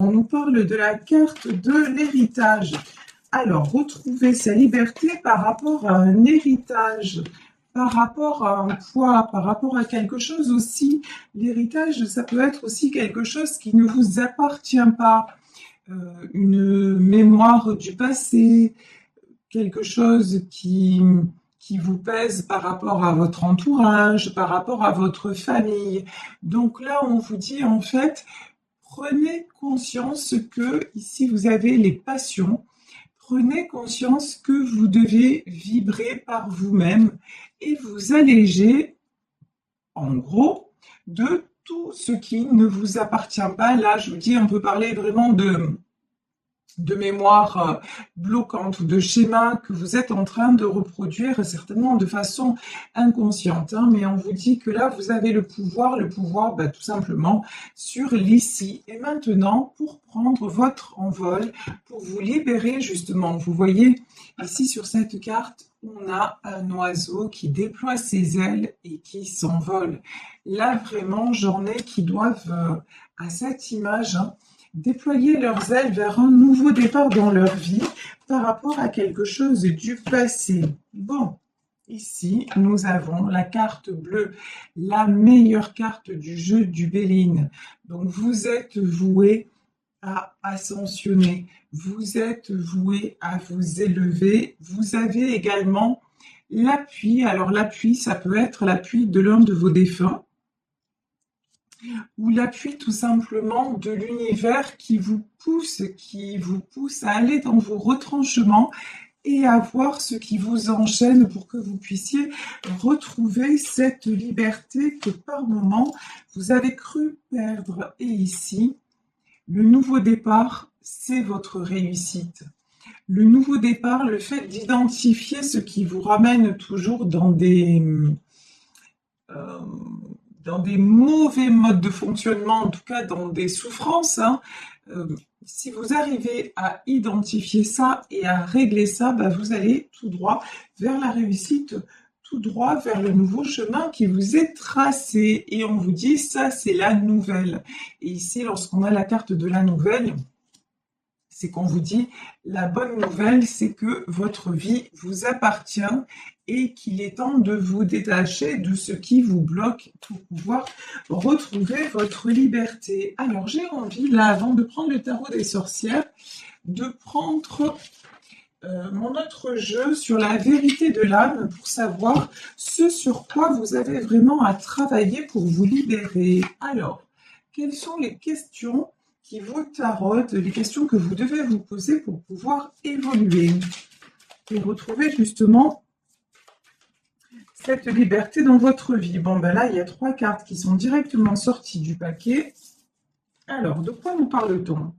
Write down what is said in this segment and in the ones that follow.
On nous parle de la carte de l'héritage. Alors, retrouver sa liberté par rapport à un héritage, par rapport à un poids, par rapport à quelque chose aussi. L'héritage, ça peut être aussi quelque chose qui ne vous appartient pas. Une mémoire du passé, quelque chose qui vous pèse par rapport à votre entourage, par rapport à votre famille. Donc là, on vous dit en fait, prenez conscience que ici vous avez les passions. Prenez conscience que vous devez vibrer par vous-même et vous alléger, en gros, de tout ce qui ne vous appartient pas. Là, je vous dis, on peut parler vraiment de mémoire bloquante ou de schéma que vous êtes en train de reproduire certainement de façon inconsciente. Mais on vous dit que là, vous avez le pouvoir tout simplement sur l'ici et maintenant pour prendre votre envol, pour vous libérer justement. Vous voyez ici sur cette carte, on a un oiseau qui déploie ses ailes et qui s'envole. Là, vraiment, j'en ai qui doivent, à cette image, déployer leurs ailes vers un nouveau départ dans leur vie par rapport à quelque chose du passé. Bon, ici, nous avons la carte bleue, la meilleure carte du jeu du Béline. Donc, vous êtes voué à ascensionner, vous êtes voué à vous élever. Vous avez également l'appui. Alors, l'appui, ça peut être l'appui de l'un de vos défunts, ou l'appui tout simplement de l'univers qui vous pousse à aller dans vos retranchements et à voir ce qui vous enchaîne pour que vous puissiez retrouver cette liberté que par moment vous avez cru perdre. Et ici, le nouveau départ, c'est votre réussite. Le nouveau départ, le fait d'identifier ce qui vous ramène toujours euh, dans des mauvais modes de fonctionnement, en tout cas dans des souffrances, si vous arrivez à identifier ça et à régler ça, vous allez tout droit vers la réussite, tout droit vers le nouveau chemin qui vous est tracé. Et on vous dit, ça c'est la nouvelle. Et ici, lorsqu'on a la carte de la nouvelle, c'est qu'on vous dit, la bonne nouvelle, c'est que votre vie vous appartient et qu'il est temps de vous détacher de ce qui vous bloque pour pouvoir retrouver votre liberté. Alors, j'ai envie, là, avant de prendre le tarot des sorcières, de prendre mon autre jeu sur la vérité de l'âme pour savoir ce sur quoi vous avez vraiment à travailler pour vous libérer. Alors, quelles sont les questions qui vous tarautent, les questions que vous devez vous poser pour pouvoir évoluer et retrouver justement cette liberté dans votre vie? Bon, là, il y a 3 cartes qui sont directement sorties du paquet. Alors, de quoi nous parle-t-on?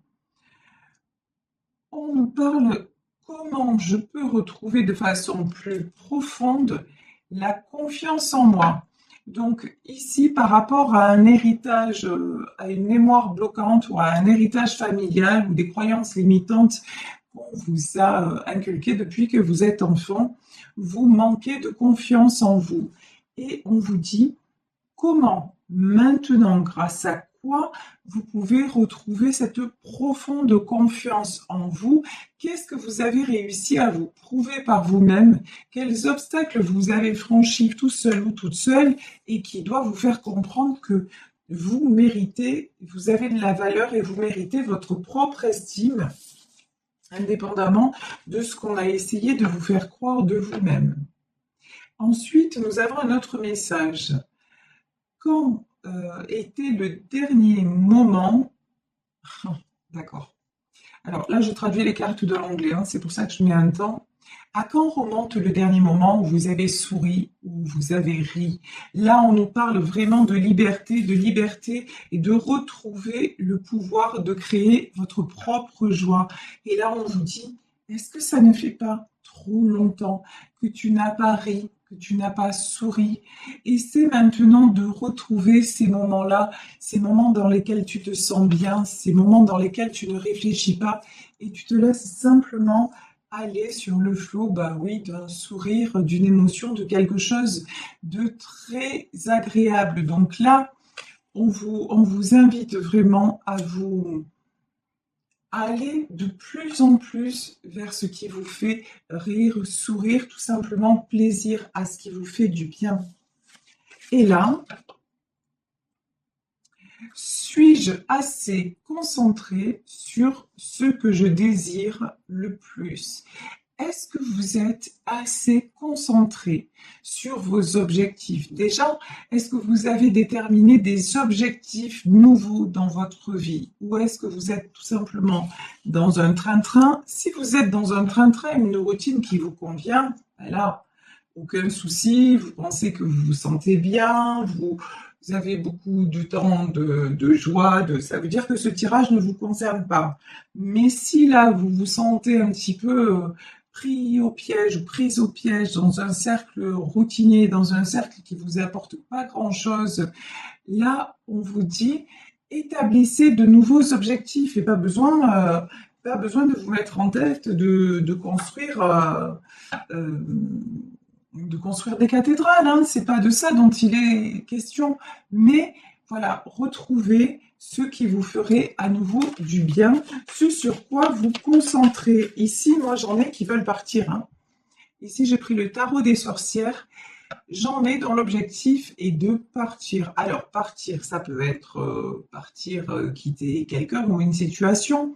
On nous parle comment je peux retrouver de façon plus profonde la confiance en moi. Donc ici, par rapport à un héritage, à une mémoire bloquante ou à un héritage familial ou des croyances limitantes qu'on vous a inculquées depuis que vous êtes enfant, vous manquez de confiance en vous. Et on vous dit comment maintenant, grâce à quoi vous pouvez retrouver cette profonde confiance en vous? Qu'est-ce que vous avez réussi à vous prouver par vous-même? Quels obstacles vous avez franchis tout seul ou toute seule et qui doivent vous faire comprendre que vous méritez, vous avez de la valeur et vous méritez votre propre estime, indépendamment de ce qu'on a essayé de vous faire croire de vous-même. Ensuite, nous avons un autre message. Quand était le dernier moment... D'accord. Alors là, je traduis les cartes de l'anglais, c'est pour ça que je mets un temps. À quand remonte le dernier moment où vous avez souri, où vous avez ri? Là, on nous parle vraiment de liberté et de retrouver le pouvoir de créer votre propre joie. Et là, on vous dit, est-ce que ça ne fait pas trop longtemps que tu n'as pas ri, que tu n'as pas souri? Et c'est maintenant de retrouver ces moments-là, ces moments dans lesquels tu te sens bien, ces moments dans lesquels tu ne réfléchis pas et tu te laisses simplement aller sur le flot, oui, d'un sourire, d'une émotion, de quelque chose de très agréable. Donc là, on vous invite vraiment aller de plus en plus vers ce qui vous fait rire, sourire, tout simplement plaisir à ce qui vous fait du bien. Et là, suis-je assez concentré sur ce que je désire le plus? Est-ce que vous êtes assez concentré sur vos objectifs? Déjà, est-ce que vous avez déterminé des objectifs nouveaux dans votre vie? Ou est-ce que vous êtes tout simplement dans un train-train? Si vous êtes dans un train-train, une routine qui vous convient, là, aucun souci, vous pensez que vous vous sentez bien, vous avez beaucoup de temps de joie, ça veut dire que ce tirage ne vous concerne pas. Mais si là, vous vous sentez un petit peu pris au piège ou prise au piège dans un cercle routinier, dans un cercle qui vous apporte pas grand-chose, là, on vous dit établissez de nouveaux objectifs et pas besoin de vous mettre en tête euh, de construire des cathédrales, hein, c'est pas de ça dont il est question, mais voilà, retrouvez ce qui vous ferait à nouveau du bien, ce sur quoi vous concentrez. Ici, moi j'en ai qui veulent partir, hein. Ici, j'ai pris le tarot des sorcières. J'en ai dont l'objectif est de partir. Alors, partir, ça peut être partir, quitter quelqu'un ou une situation,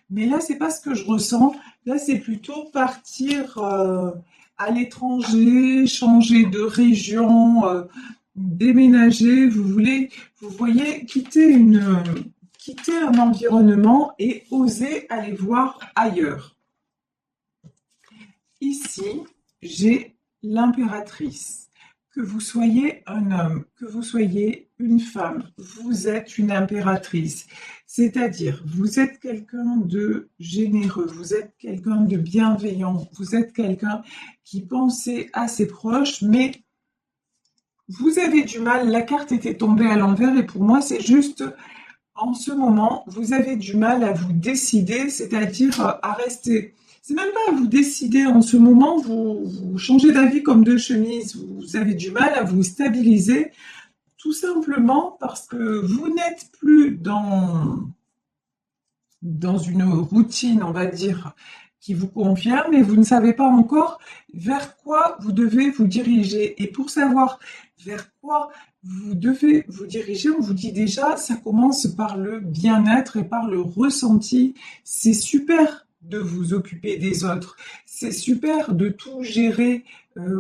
mais là, c'est pas ce que je ressens. Là, c'est plutôt partir à l'étranger, changer de région, déménager. Vous voyez, quitter un environnement et oser aller voir ailleurs. Ici, j'ai l'impératrice. Que vous soyez un homme, que vous soyez une femme, vous êtes une impératrice. C'est-à-dire, vous êtes quelqu'un de généreux, vous êtes quelqu'un de bienveillant, vous êtes quelqu'un qui pensait à ses proches, mais vous avez du mal, la carte était tombée à l'envers et pour moi, c'est juste en ce moment, vous avez du mal à vous décider, c'est-à-dire à rester. C'est même pas à vous décider en ce moment, vous changez d'avis comme deux chemises, vous avez du mal à vous stabiliser, tout simplement parce que vous n'êtes plus dans une routine, on va dire, qui vous convient, mais vous ne savez pas encore vers quoi vous devez vous diriger. Et pour savoir vers quoi vous devez vous diriger, on vous dit déjà, ça commence par le bien-être et par le ressenti. C'est super de vous occuper des autres. C'est super de tout gérer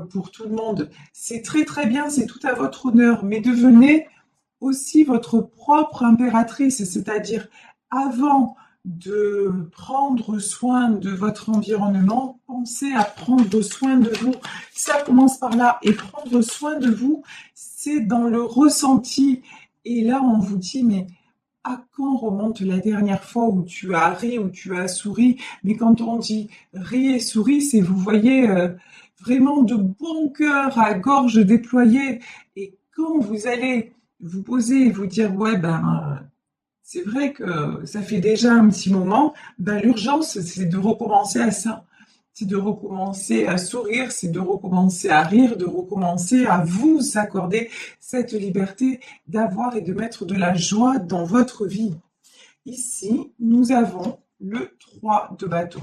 pour tout le monde. C'est très très bien, c'est tout à votre honneur, mais devenez aussi votre propre impératrice, c'est-à-dire avant de prendre soin de votre environnement, pensez à prendre soin de vous. Ça commence par là. Et prendre soin de vous, c'est dans le ressenti. Et là, on vous dit, mais à quand remonte la dernière fois où tu as ri, où tu as souri? Mais quand on dit ri et souris, c'est, vous voyez, vraiment de bon cœur, à gorge déployée. Et quand vous allez vous poser et vous dire, ouais, ben, c'est vrai que ça fait déjà un petit moment, ben, l'urgence, c'est de recommencer à ça. C'est de recommencer à sourire, c'est de recommencer à rire, de recommencer à vous accorder cette liberté d'avoir et de mettre de la joie dans votre vie. Ici, nous avons le 3 de bâton.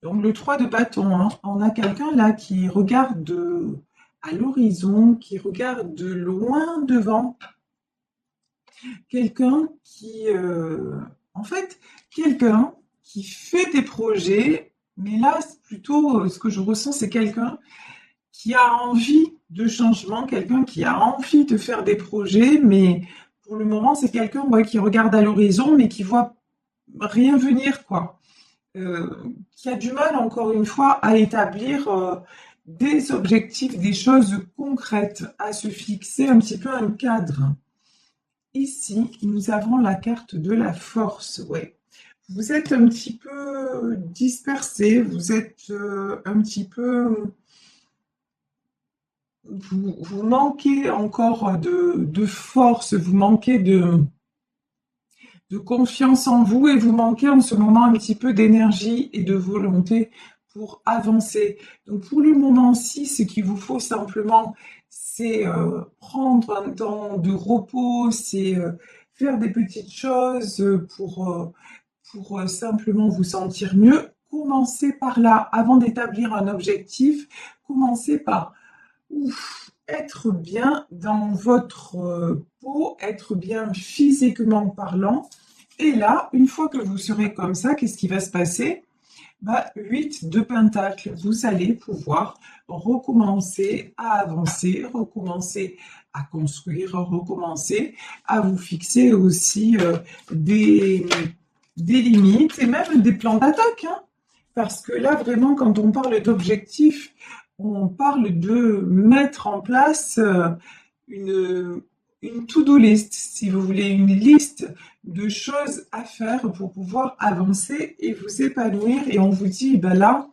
Donc le 3 de bâton, hein, on a quelqu'un là qui regarde à l'horizon, qui regarde de loin devant, quelqu'un qui, en fait, quelqu'un qui fait des projets, mais là, c'est plutôt ce que je ressens, c'est quelqu'un qui a envie de changement, quelqu'un qui a envie de faire des projets, mais pour le moment, c'est quelqu'un ouais, qui regarde à l'horizon, mais qui voit rien venir, quoi. Qui a du mal, encore une fois, à établir des objectifs, des choses concrètes, à se fixer un petit peu un cadre. Ici, nous avons la carte de la force. Ouais. Vous êtes un petit peu dispersé, vous êtes un petit peu... Vous manquez encore de force, vous manquez de confiance en vous et vous manquez en ce moment un petit peu d'énergie et de volonté pour avancer. Donc pour le moment-ci, ce qu'il vous faut simplement, c'est prendre un temps de repos, c'est faire des petites choses pour simplement vous sentir mieux, commencez par là. Avant d'établir un objectif, commencez par être bien dans votre peau, être bien physiquement parlant. Et là, une fois que vous serez comme ça, qu'est-ce qui va se passer? 8 de Pentacle, vous allez pouvoir recommencer à avancer, recommencer à construire, recommencer à vous fixer aussi des, des limites et même des plans d'attaque. Hein. Parce que là, vraiment, quand on parle d'objectifs, on parle de mettre en place une, une to-do list, si vous voulez, une liste de choses à faire pour pouvoir avancer et vous épanouir. Et on vous dit, ben là,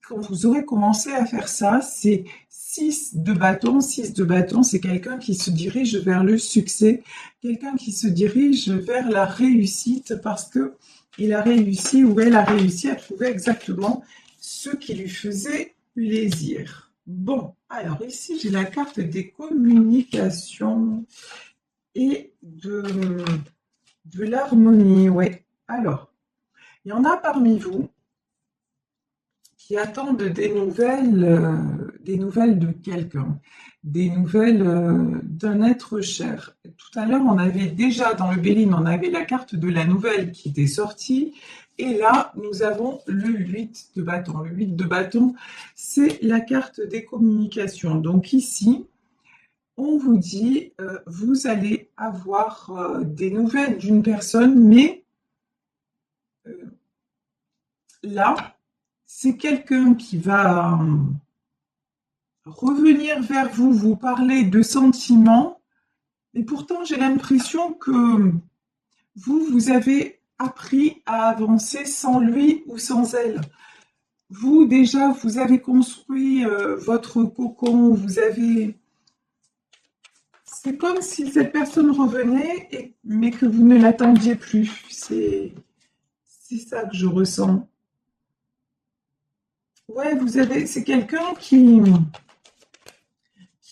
quand vous aurez commencé à faire ça, c'est 6 de bâton. 6 de bâton, c'est quelqu'un qui se dirige vers le succès, quelqu'un qui se dirige vers la réussite parce que il a réussi ou elle a réussi à trouver exactement ce qui lui faisait plaisir. Bon, alors ici j'ai la carte des communications et de l'harmonie. Ouais. Alors, il y en a parmi vous qui attendent des nouvelles de quelqu'un, des nouvelles d'un être cher. Tout à l'heure, on avait déjà dans le Béline, on avait la carte de la nouvelle qui était sortie. Et là, nous avons le 8 de bâton. Le 8 de bâton, c'est la carte des communications. Donc ici, on vous dit, vous allez avoir des nouvelles d'une personne, mais là, c'est quelqu'un qui va revenir vers vous, vous parler de sentiments, et pourtant j'ai l'impression que vous avez appris à avancer sans lui ou sans elle. Vous, déjà, vous avez construit votre cocon, vous avez... C'est comme si cette personne revenait, mais que vous ne l'attendiez plus. C'est ça que je ressens. Ouais, c'est quelqu'un qui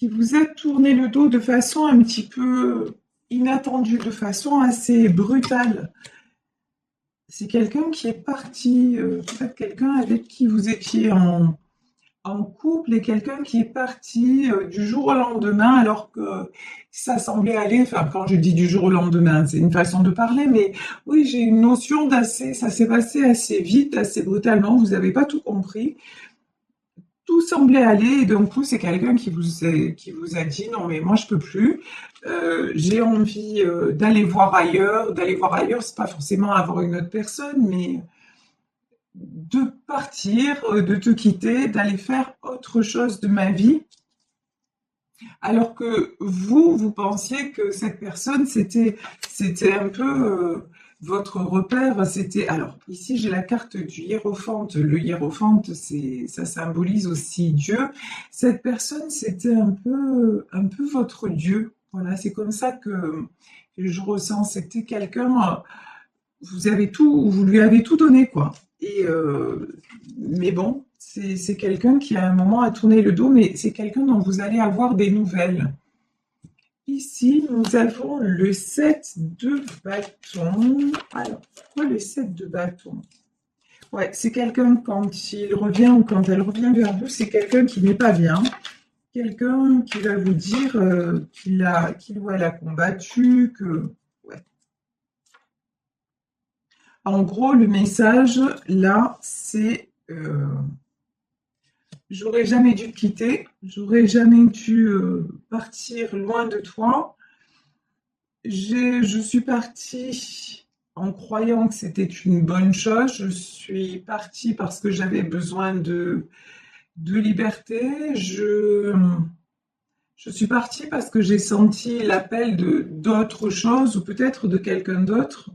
vous a tourné le dos de façon un petit peu inattendue, de façon assez brutale. C'est quelqu'un qui est parti, peut-être quelqu'un avec qui vous étiez en couple et quelqu'un qui est parti du jour au lendemain alors que ça semblait aller, enfin quand je dis du jour au lendemain, c'est une façon de parler, mais oui, j'ai une notion ça s'est passé assez vite, assez brutalement, vous n'avez pas tout compris. Tout semblait aller et d'un coup c'est quelqu'un qui vous a dit non mais moi je peux plus, j'ai envie d'aller voir ailleurs. D'aller voir ailleurs, c'est pas forcément avoir une autre personne, mais de partir, de te quitter, d'aller faire autre chose de ma vie, alors que vous pensiez que cette personne, c'était un peu votre repère. Alors, ici, j'ai la carte du hiérophante. Le hiérophante, ça symbolise aussi Dieu. Cette personne, c'était un peu votre Dieu. Voilà, c'est comme ça que je ressens. C'était quelqu'un, vous lui avez tout donné, quoi. Mais bon, c'est quelqu'un qui à un moment a tourné le dos, mais c'est quelqu'un dont vous allez avoir des nouvelles. Ici, nous avons le 7 de bâton. Alors, pourquoi le 7 de bâton? Ouais, c'est quelqu'un quand il revient ou quand elle revient vers vous, c'est quelqu'un qui n'est pas bien. Quelqu'un qui va vous dire qu'il ou elle a combattu, que... Ouais. En gros, le message, là, c'est j'aurais jamais dû te quitter, j'aurais jamais dû partir loin de toi. Je suis partie en croyant que c'était une bonne chose. Je suis partie parce que j'avais besoin de liberté. Je suis partie parce que j'ai senti l'appel d'autre chose ou peut-être de quelqu'un d'autre.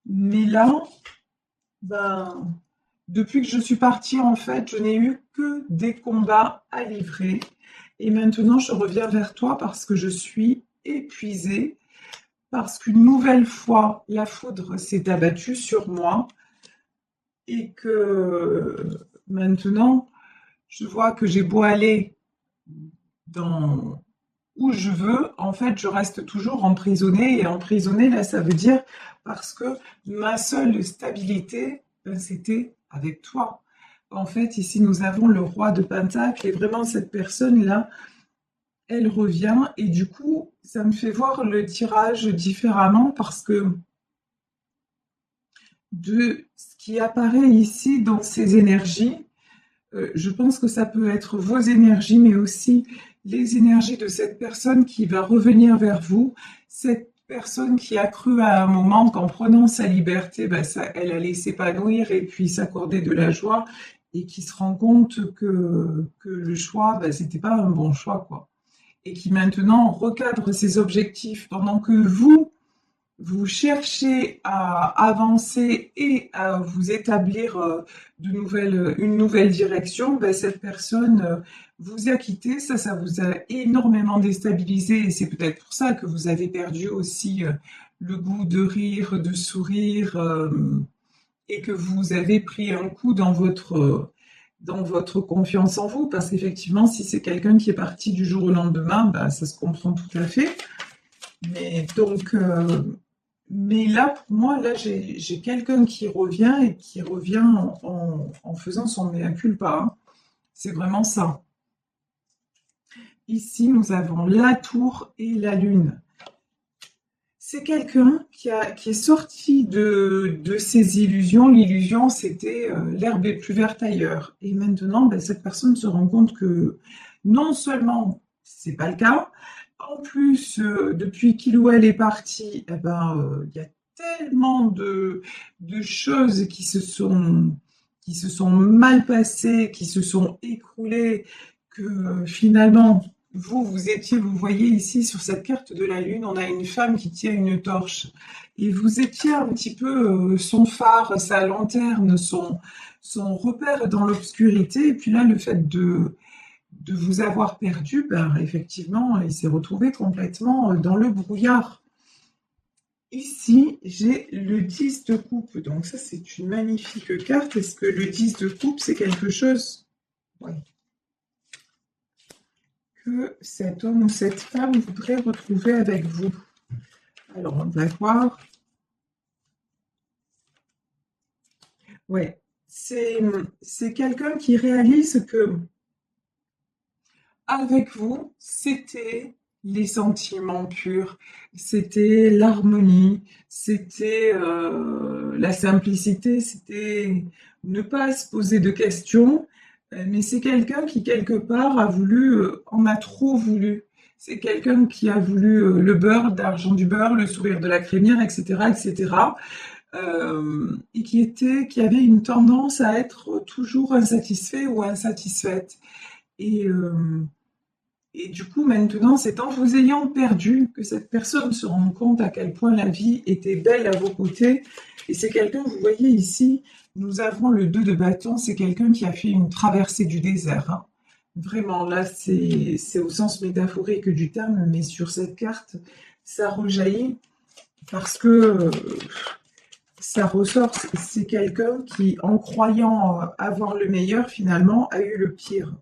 Mais là, ben, depuis que je suis partie, en fait, je n'ai eu que des combats à livrer. Et maintenant, je reviens vers toi parce que je suis épuisée, parce qu'une nouvelle fois, la foudre s'est abattue sur moi et que maintenant, je vois que j'ai beau aller dans où je veux, en fait, je reste toujours emprisonnée. Et emprisonnée, là, ça veut dire parce que ma seule stabilité, ben, c'était avec toi. En fait, ici, nous avons le roi de Pentacle et vraiment cette personne-là, elle revient et du coup, ça me fait voir le tirage différemment parce que de ce qui apparaît ici dans ces énergies, je pense que ça peut être vos énergies, mais aussi les énergies de cette personne qui va revenir vers vous, cette personne qui a cru à un moment qu'en prenant sa liberté, ben ça, elle allait s'épanouir et puis s'accorder de la joie, et qui se rend compte que le choix, ben, c'était pas un bon choix, quoi. Et qui maintenant recadre ses objectifs pendant que vous cherchez à avancer et à vous établir une nouvelle direction, ben, cette personne vous a quitté, ça vous a énormément déstabilisé et c'est peut-être pour ça que vous avez perdu aussi le goût de rire, de sourire et que vous avez pris un coup dans votre confiance en vous parce qu'effectivement, si c'est quelqu'un qui est parti du jour au lendemain, ben, ça se comprend tout à fait. Mais donc, mais là, pour moi, là, j'ai quelqu'un qui revient et qui revient en faisant son mea culpa, hein. C'est vraiment ça. Ici, nous avons la tour et la lune. C'est quelqu'un qui est sorti de ses illusions. L'illusion, c'était l'herbe est plus verte ailleurs. Et maintenant, ben, cette personne se rend compte que non seulement c'est pas le cas, en plus, depuis qu'il ou elle est parti, eh ben, il y a tellement de choses qui se sont mal passées, qui se sont écroulées, que finalement, vous étiez, vous voyez ici sur cette carte de la Lune, on a une femme qui tient une torche. Et vous étiez un petit peu son phare, sa lanterne, son repère dans l'obscurité. Et puis là, le fait de vous avoir perdu, ben, effectivement, il s'est retrouvé complètement dans le brouillard. Ici, j'ai le 10 de coupe. Donc ça, c'est une magnifique carte. Est-ce que le 10 de coupe, c'est quelque chose, ouais, que cet homme ou cette femme voudrait retrouver avec vous? Alors, on va voir. Ouais, c'est quelqu'un qui réalise que avec vous, c'était les sentiments purs, c'était l'harmonie, c'était la simplicité, c'était ne pas se poser de questions, mais c'est quelqu'un qui, quelque part, a voulu, en a trop voulu. C'est quelqu'un qui a voulu le beurre, d'argent du beurre, le sourire de la crémière, etc., etc., et qui avait une tendance à être toujours insatisfait ou insatisfaite. Et, euh, et du coup, maintenant, c'est en vous ayant perdu que cette personne se rend compte à quel point la vie était belle à vos côtés. Et c'est quelqu'un, vous voyez ici, nous avons le 2 de bâton, c'est quelqu'un qui a fait une traversée du désert, hein. Vraiment, là, c'est au sens métaphorique du terme, mais sur cette carte, ça rejaillit parce que ça ressort. C'est quelqu'un qui, en croyant avoir le meilleur, finalement, a eu le pire.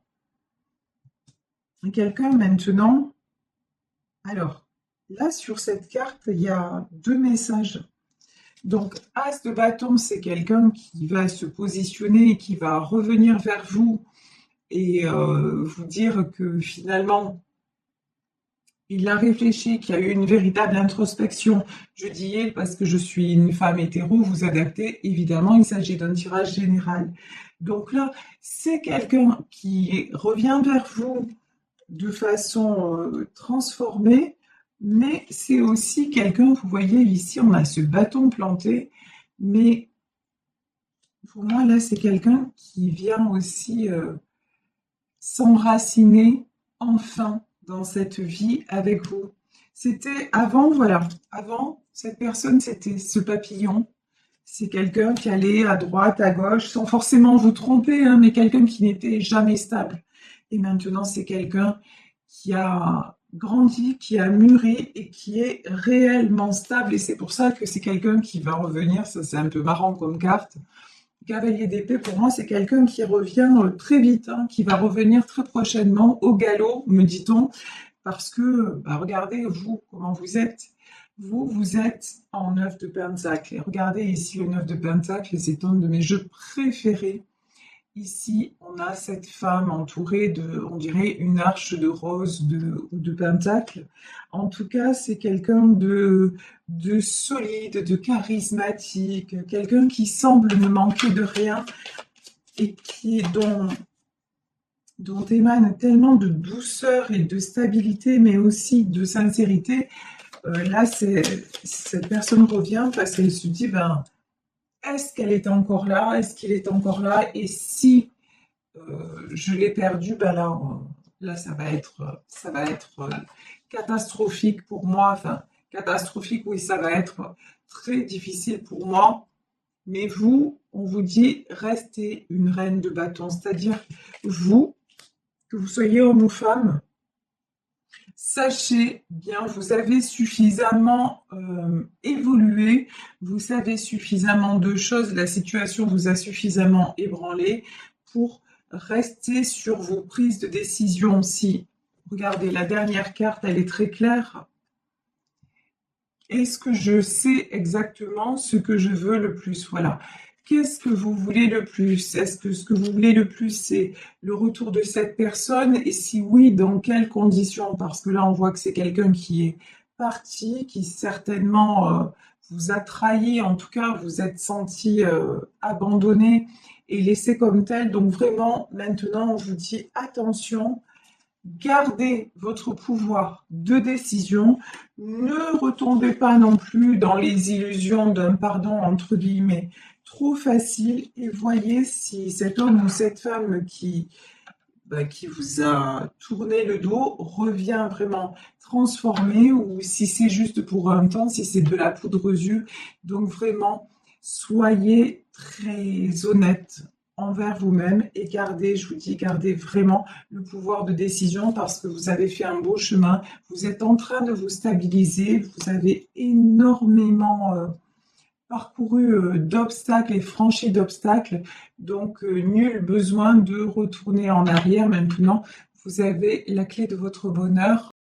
Quelqu'un maintenant. Alors, là, sur cette carte, il y a deux messages. Donc, As de bâton, c'est quelqu'un qui va se positionner, qui va revenir vers vous et vous dire que finalement, il a réfléchi, qu'il y a eu une véritable introspection. Je dis il parce que je suis une femme hétéro, vous adaptez. Évidemment, il s'agit d'un tirage général. Donc là, c'est quelqu'un qui revient vers vous de façon transformée, mais c'est aussi quelqu'un, vous voyez ici, on a ce bâton planté, mais pour moi, là, c'est quelqu'un qui vient aussi s'enraciner enfin dans cette vie avec vous. C'était avant, voilà, avant, cette personne, c'était ce papillon. C'est quelqu'un qui allait à droite, à gauche, sans forcément vous tromper, hein, mais quelqu'un qui n'était jamais stable. Et maintenant, c'est quelqu'un qui a grandi, qui a mûri et qui est réellement stable. Et c'est pour ça que c'est quelqu'un qui va revenir. Ça, c'est un peu marrant comme carte. Cavalier d'épée, pour moi, c'est quelqu'un qui revient très vite, hein, qui va revenir très prochainement au galop, me dit-on. parce que, bah, regardez, vous, comment vous êtes. Vous êtes en 9 de Pentacle. Et regardez ici le 9 de Pentacle, c'est un de mes jeux préférés. Ici, on a cette femme entourée de, on dirait, une arche de rose ou de pentacle. En tout cas, c'est quelqu'un de solide, de charismatique, quelqu'un qui semble ne manquer de rien et dont émane tellement de douceur et de stabilité, mais aussi de sincérité. Là, cette personne revient parce qu'elle se dit, ben, est-ce qu'elle est encore là? Est-ce qu'il est encore là? Et si je l'ai perdu, ben là, ça va être catastrophique pour moi. Enfin, catastrophique, oui, ça va être très difficile pour moi. Mais vous, on vous dit, restez une reine de bâton. C'est-à-dire, vous, que vous soyez homme ou femme, sachez bien, vous avez suffisamment évolué, vous savez suffisamment de choses, la situation vous a suffisamment ébranlé pour rester sur vos prises de décision. Si, regardez, la dernière carte, elle est très claire. Est-ce que je sais exactement ce que je veux le plus? Voilà. Qu'est-ce que vous voulez le plus? Est-ce que ce que vous voulez le plus, c'est le retour de cette personne? Et si oui, dans quelles conditions? Parce que là, on voit que c'est quelqu'un qui est parti, qui certainement vous a trahi, en tout cas, vous êtes senti abandonné et laissé comme tel. Donc vraiment, maintenant, on vous dit attention. Gardez votre pouvoir de décision. Ne retombez pas non plus dans les illusions d'un pardon entre guillemets trop facile et voyez si cet homme ou cette femme qui vous a tourné le dos revient vraiment transformé ou si c'est juste pour un temps, si c'est de la poudre aux yeux. Donc vraiment, soyez très honnête envers vous-même et gardez, je vous dis, gardez vraiment le pouvoir de décision parce que vous avez fait un beau chemin. Vous êtes en train de vous stabiliser. Vous avez énormément parcouru d'obstacles et franchi d'obstacles. Donc, nul besoin de retourner en arrière. Maintenant, vous avez la clé de votre bonheur.